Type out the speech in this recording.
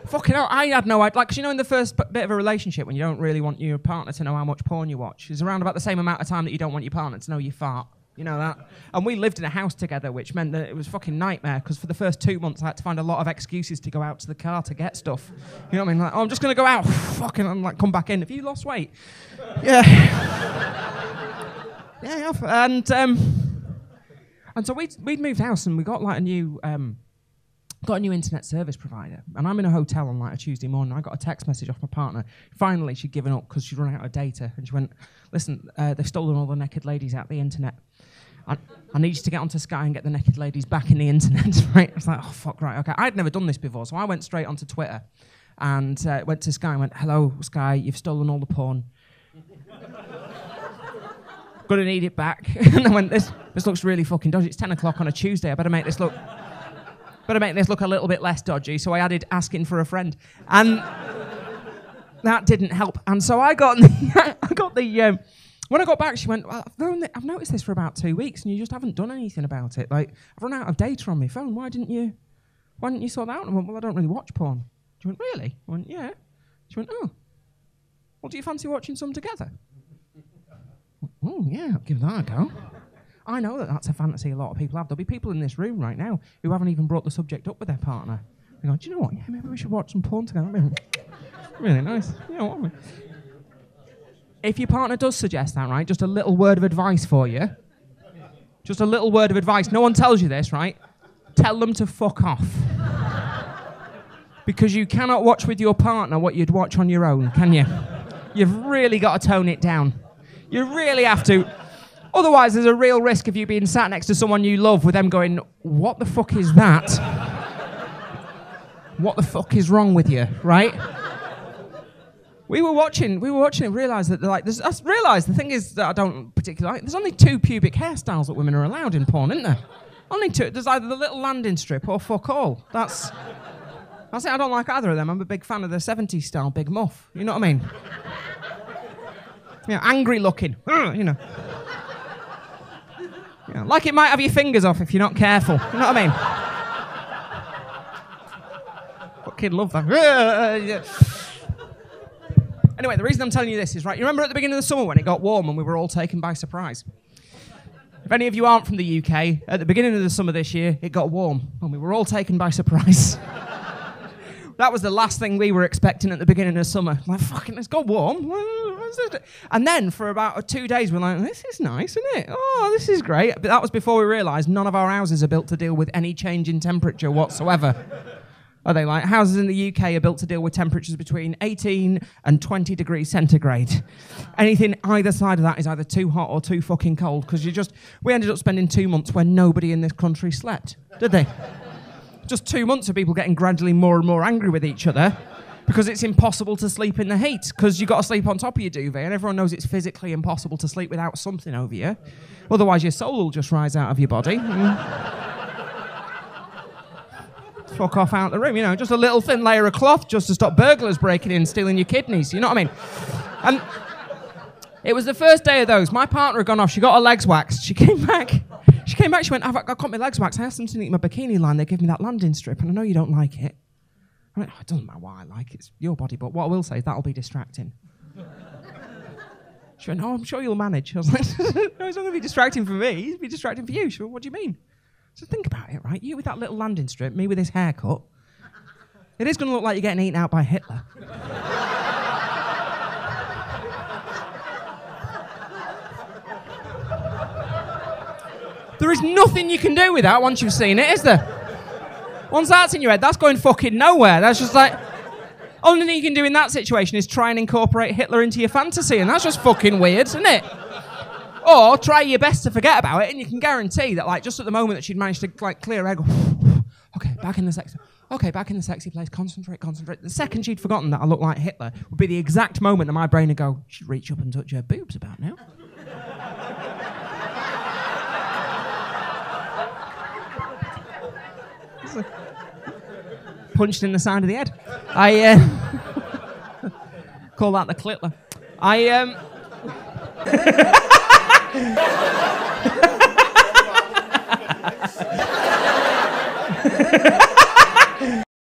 Fucking hell, I had no idea. Like, 'cause you know, in the first bit of a relationship, when you don't really want your partner to know how much porn you watch, it's around about the same amount of time that you don't want your partner to know you fart. You know that? And we lived in a house together, which meant that it was a fucking nightmare, because for the first 2 months, I had to find a lot of excuses to go out to the car to get stuff. You know what I mean? Like, oh, I'm just going to go out. Fucking, I'm like, come back in. Have you lost weight? Yeah. Yeah, and so we'd moved house, and we got like a new internet service provider, and I'm in a hotel on like a Tuesday morning. I got a text message off my partner. Finally, she'd given up because she'd run out of data, and she went, "Listen, they've stolen all the naked ladies out the internet. I need you to get onto Sky and get the naked ladies back in the internet." Right? I was like, "Oh fuck, right, okay." I'd never done this before, so I went straight onto Twitter and went to Sky and went, "Hello, Sky, you've stolen all the porn. Gonna need it back." And I went, this looks really fucking dodgy. It's 10 o'clock on a Tuesday. I better make this look a little bit less dodgy. So I added asking for a friend, and that didn't help. And so I got the when I got back, she went, "Well, I've noticed this for about 2 weeks, and you just haven't done anything about it. Like, I've run out of data on my phone. Why didn't you sort that out?" And I went, "Well, I don't really watch porn." She went, "Really?" I went, "Yeah." She went, "Oh, well, do you fancy watching some together?" "Oh, yeah, I'll give that a go." I know that's a fantasy a lot of people have. There'll be people in this room right now who haven't even brought the subject up with their partner. They go, "Do you know what? Yeah, maybe we should watch some porn together." Really nice. You know what? If your partner does suggest that, right, just a little word of advice for you. Just a little word of advice. No one tells you this, right? Tell them to fuck off. Because you cannot watch with your partner what you'd watch on your own, can you? You've really got to tone it down. You really have to. Otherwise, there's a real risk of you being sat next to someone you love with them going, "What the fuck is that? What the fuck is wrong with you?" Right? We were watching and realised that, like, the thing is that I don't particularly like, there's only 2 pubic hairstyles that women are allowed in porn, isn't there? Only 2. There's either the little landing strip or fuck all. That's it. I don't like either of them. I'm a big fan of the 70s style big muff. You know what I mean? You know, angry looking. You know. Yeah, like it might have your fingers off if you're not careful. You know what I mean? Fucking love that. Yeah. Anyway, the reason I'm telling you this is, right, you remember at the beginning of the summer when it got warm and we were all taken by surprise? If any of you aren't from the UK, at the beginning of the summer this year, it got warm and we were all taken by surprise. That was the last thing we were expecting at the beginning of summer. Like, fucking, it's got warm. And then for about 2 days, we're like, "This is nice, isn't it? Oh, this is great." But that was before we realised none of our houses are built to deal with any change in temperature whatsoever. Are they? Like, houses in the UK are built to deal with temperatures between 18 and 20 degrees centigrade. Anything either side of that is either too hot or too fucking cold, because we ended up spending 2 months where nobody in this country slept, did they? Just 2 months of people getting gradually more and more angry with each other because it's impossible to sleep in the heat, because you've got to sleep on top of your duvet, and everyone knows it's physically impossible to sleep without something over you. Otherwise, your soul will just rise out of your body. Fuck off out the room, you know, just a little thin layer of cloth just to stop burglars breaking in and stealing your kidneys, you know what I mean? And it was the first day of those. My partner had gone off, she got her legs waxed, she came back, she went, "I've got my legs waxed. I asked them to nick my bikini line, they gave me that landing strip, and I know you don't like it." I went, "Oh, it doesn't matter why I like it, it's your body, but what I will say is that'll be distracting." She went, "Oh, I'm sure you'll manage." I was like, "No, it's not going to be distracting for me, it'll be distracting for you." She went, "What do you mean?" So think about it, right? You with that little landing strip, me with this haircut. It is going to look like you're getting eaten out by Hitler. There is nothing you can do with that once you've seen it, is there? Once that's in your head, that's going fucking nowhere. That's just like, only thing you can do in that situation is try and incorporate Hitler into your fantasy, and that's just fucking weird, isn't it? Or try your best to forget about it, and you can guarantee that, like, just at the moment that she'd managed to, like, clear her head, go, okay, back in the sexy place, concentrate. The second she'd forgotten that I looked like Hitler would be the exact moment that my brain would go, she'd reach up and touch her boobs about now. Punched in the side of the head. I call that the clitler. I